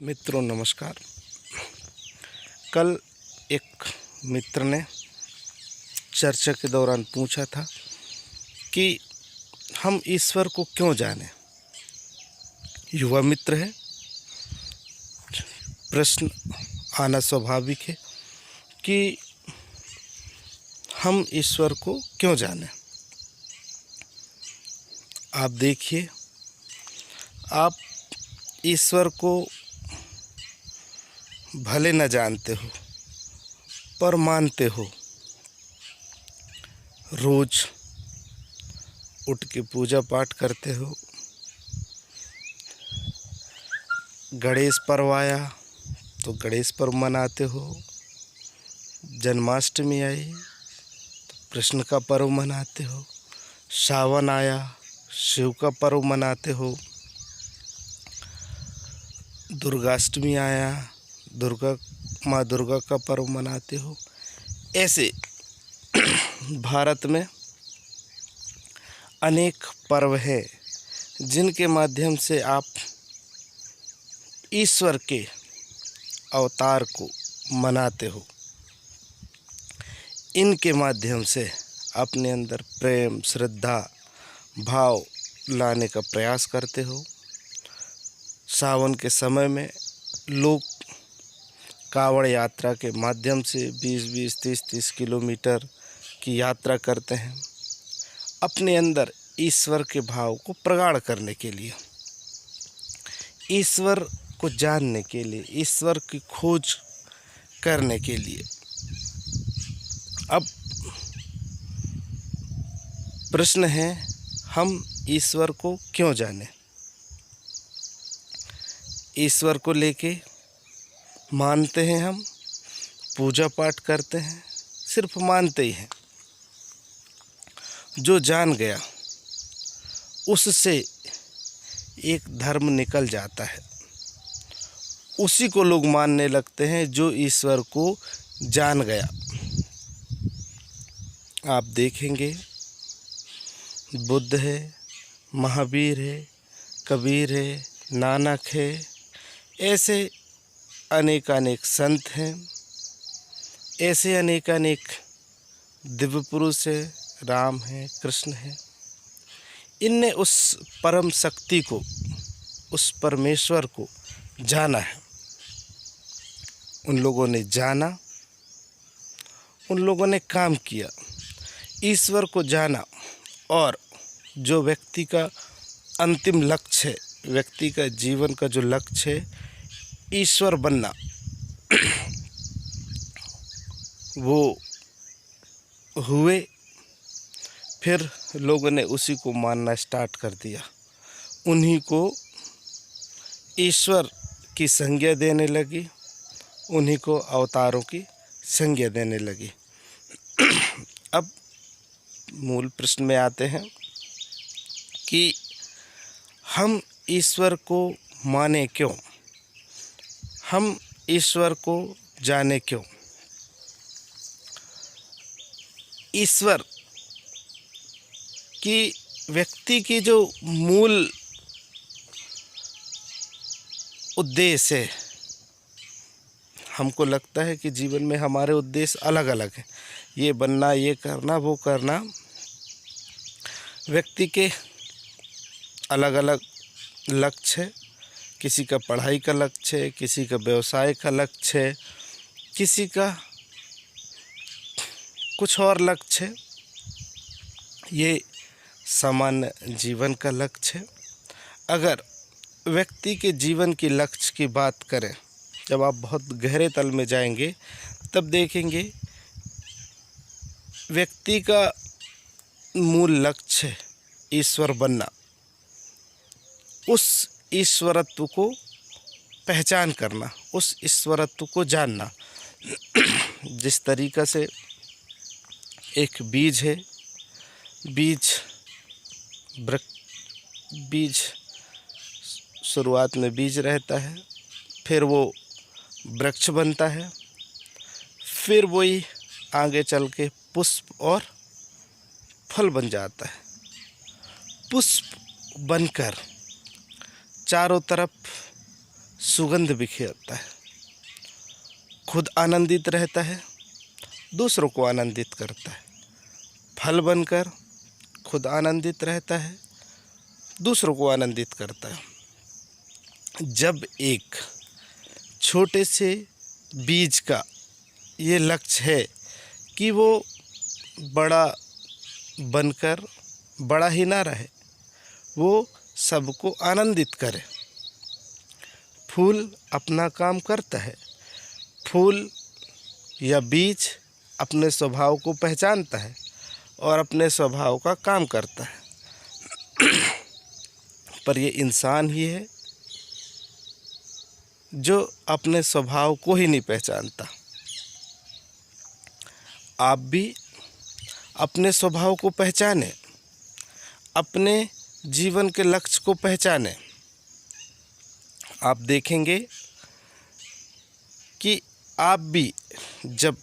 मित्रों नमस्कार। कल एक मित्र ने चर्चा के दौरान पूछा था कि हम ईश्वर को क्यों जानें। युवा मित्र है, प्रश्न आना स्वाभाविक है कि हम ईश्वर को क्यों जानें। आप देखिए, आप ईश्वर को भले न जानते हो पर मानते हो। रोज उठ के पूजा पाठ करते हो। गणेश पर्व आया तो गणेश पर्व मनाते हो। जन्माष्टमी आई तो कृष्ण का पर्व मनाते हो। सावन आया शिव का पर्व मनाते हो। दुर्गाष्टमी आया माँ दुर्गा का पर्व मनाते हो। ऐसे भारत में अनेक पर्व हैं जिनके माध्यम से आप ईश्वर के अवतार को मनाते हो। इनके माध्यम से अपने अंदर प्रेम, श्रद्धा, भाव लाने का प्रयास करते हो। सावन के समय में लोग कावड़ यात्रा के माध्यम से 20-20, 30-30 किलोमीटर की यात्रा करते हैं, अपने अंदर ईश्वर के भाव को प्रगाढ़ करने के लिए, ईश्वर को जानने के लिए, ईश्वर की खोज करने के लिए। अब प्रश्न है, हम ईश्वर को क्यों जानें। ईश्वर को लेके मानते हैं, हम पूजा पाठ करते हैं, सिर्फ मानते ही हैं। जो जान गया उससे एक धर्म निकल जाता है, उसी को लोग मानने लगते हैं जो ईश्वर को जान गया। आप देखेंगे, बुद्ध है, महावीर है, कबीर है, नानक है, ऐसे अनेकानेक संत हैं, ऐसे अनेकानेक दिव्य पुरुष है, राम है, कृष्ण है। इनने उस परम शक्ति को, उस परमेश्वर को जाना है। उन लोगों ने जाना, उन लोगों ने काम किया, ईश्वर को जाना। और जो व्यक्ति का अंतिम लक्ष्य है, व्यक्ति का जीवन का जो लक्ष्य है ईश्वर बनना, वो हुए। फिर लोगों ने उसी को मानना स्टार्ट कर दिया, उन्हीं को ईश्वर की संज्ञा देने लगी, उन्हीं को अवतारों की संज्ञा देने लगी। अब मूल प्रश्न में आते हैं कि हम ईश्वर को माने क्यों, हम ईश्वर को जाने क्यों। ईश्वर की व्यक्ति की जो मूल उद्देश्य है, हमको लगता है कि जीवन में हमारे उद्देश्य अलग अलग हैं, ये बनना, ये करना, वो करना। व्यक्ति के अलग अलग लक्ष्य है। किसी का पढ़ाई का लक्ष्य है, किसी का व्यवसाय का लक्ष्य है, किसी का कुछ और लक्ष्य है। ये सामान्य जीवन का लक्ष्य है। अगर व्यक्ति के जीवन की लक्ष्य की बात करें, जब आप बहुत गहरे तल में जाएंगे तब देखेंगे व्यक्ति का मूल लक्ष्य है ईश्वर बनना। उस ईश्वरत्व को पहचान करना, उस ईश्वरत्व को जानना। जिस तरीक़ा से एक बीज है, बीज शुरुआत में बीज रहता है, फिर वो वृक्ष बनता है, फिर वही आगे चल के पुष्प और फल बन जाता है। पुष्प बनकर चारों तरफ सुगंध बिखेरता है, खुद आनंदित रहता है, दूसरों को आनंदित करता है। फल बनकर खुद आनंदित रहता है, दूसरों को आनंदित करता है। जब एक छोटे से बीज का ये लक्ष्य है कि वो बड़ा बनकर बड़ा ही ना रहे, वो सबको आनंदित करे। फूल अपना काम करता है, फूल या बीज अपने स्वभाव को पहचानता है और अपने स्वभाव का काम करता है। पर ये इंसान ही है जो अपने स्वभाव को ही नहीं पहचानता। आप भी अपने स्वभाव को पहचानें, अपने जीवन के लक्ष्य को पहचानें। आप देखेंगे कि आप भी जब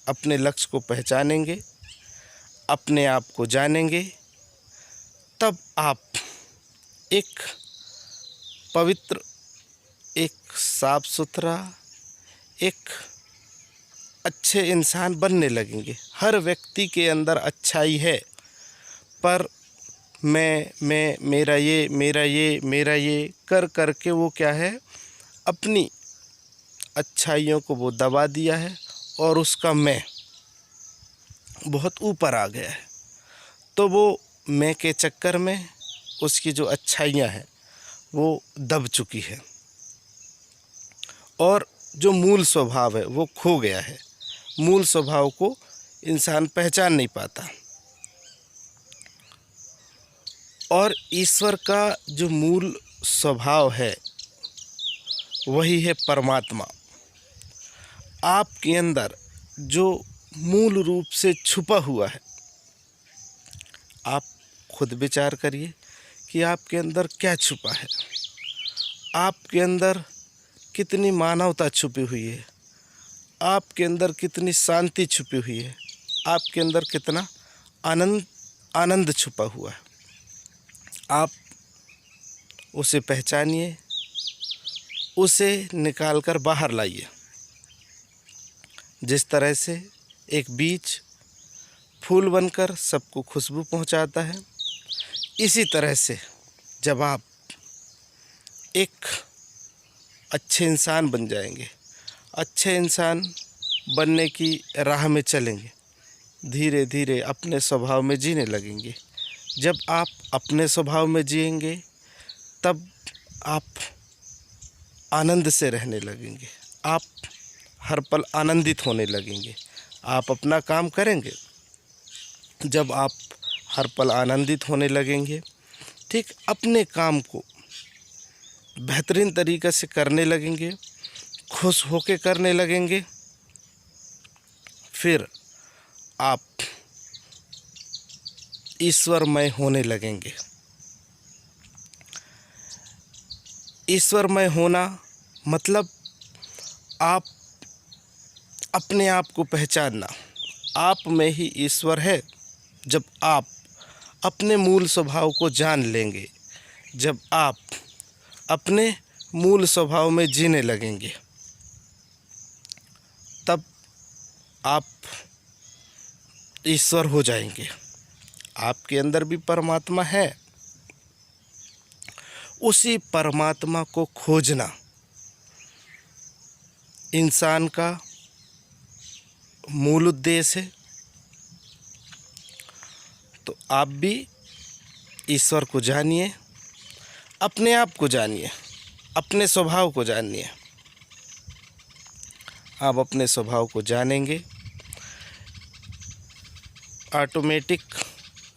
अपने लक्ष्य को पहचानेंगे, अपने आप को जानेंगे, तब आप एक पवित्र, एक साफ सुथरा, एक अच्छे इंसान बनने लगेंगे। हर व्यक्ति के अंदर अच्छाई है, पर मेरा ये कर कर के वो क्या है, अपनी अच्छाइयों को वो दबा दिया है और उसका मैं बहुत ऊपर आ गया है। तो वो मैं के चक्कर में उसकी जो अच्छाइयाँ हैं वो दब चुकी है और जो मूल स्वभाव है वो खो गया है। मूल स्वभाव को इंसान पहचान नहीं पाता। और ईश्वर का जो मूल स्वभाव है वही है परमात्मा। आपके अंदर जो मूल रूप से छुपा हुआ है, आप खुद विचार करिए कि आपके अंदर क्या छुपा है। आपके अंदर कितनी मानवता छुपी हुई है, आपके अंदर कितनी शांति छुपी हुई है, आपके अंदर कितना आनंद छुपा हुआ है। आप उसे पहचानिए, उसे निकाल कर बाहर लाइए। जिस तरह से एक बीज फूल बनकर सबको खुशबू पहुंचाता है, इसी तरह से जब आप एक अच्छे इंसान बन जाएंगे, अच्छे इंसान बनने की राह में चलेंगे, धीरे धीरे अपने स्वभाव में जीने लगेंगे। जब आप अपने स्वभाव में जिएंगे तब आप आनंद से रहने लगेंगे, आप हर पल आनंदित होने लगेंगे। आप अपना काम करेंगे, जब आप हर पल आनंदित होने लगेंगे, ठीक अपने काम को बेहतरीन तरीक़े से करने लगेंगे, खुश होकर करने लगेंगे, फिर आप ईश्वरमय होने लगेंगे। ईश्वरमय होना मतलब आप अपने आप को पहचानना। आप में ही ईश्वर है। जब आप अपने मूल स्वभाव को जान लेंगे, जब आप अपने मूल स्वभाव में जीने लगेंगे, तब आप ईश्वर हो जाएंगे। आपके अंदर भी परमात्मा है। उसी परमात्मा को खोजना इंसान का मूल उद्देश्य है। तो आप भी ईश्वर को जानिए, अपने आप को जानिए, अपने स्वभाव को जानिए। आप अपने स्वभाव को जानेंगे, ऑटोमेटिक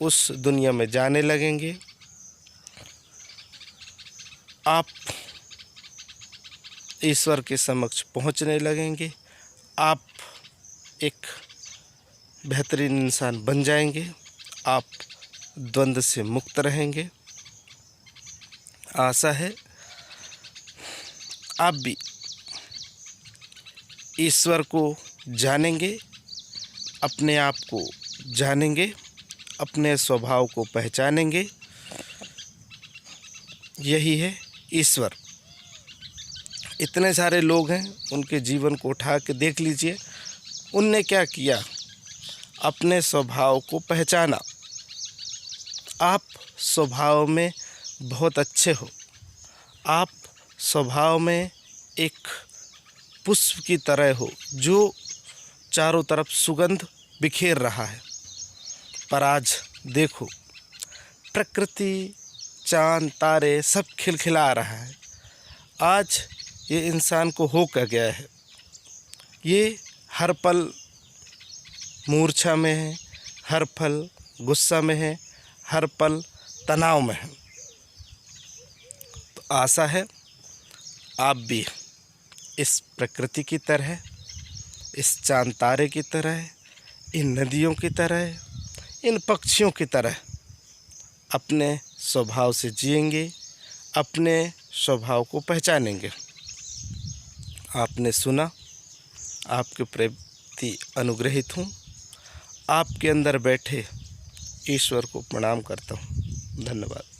उस दुनिया में जाने लगेंगे। आप ईश्वर के समक्ष पहुंचने लगेंगे। आप एक बेहतरीन इंसान बन जाएंगे। आप द्वंद्व से मुक्त रहेंगे। आशा है आप भी ईश्वर को जानेंगे, अपने आप को जानेंगे, अपने स्वभाव को पहचानेंगे। यही है ईश्वर। इतने सारे लोग हैं, उनके जीवन को उठा के देख लीजिए। उनने क्या किया? अपने स्वभाव को पहचाना। आप स्वभाव में बहुत अच्छे हो, आप स्वभाव में एक पुष्प की तरह हो जो चारों तरफ सुगंध बिखेर रहा है। पर आज देखो, प्रकृति, चांद, तारे सब खिलखिला रहा है। आज ये इंसान को हो क्या गया है? ये हर पल मूर्छा में है, हर पल गुस्सा में है, हर पल तनाव में है। तो आशा है आप भी इस प्रकृति की तरह, इस चांद तारे की तरह, इन नदियों की तरह, इन पक्षियों की तरह अपने स्वभाव से जिएंगे, अपने स्वभाव को पहचानेंगे। आपने सुना, आपके प्रति अनुग्रहित हूँ। आपके अंदर बैठे ईश्वर को प्रणाम करता हूँ। धन्यवाद।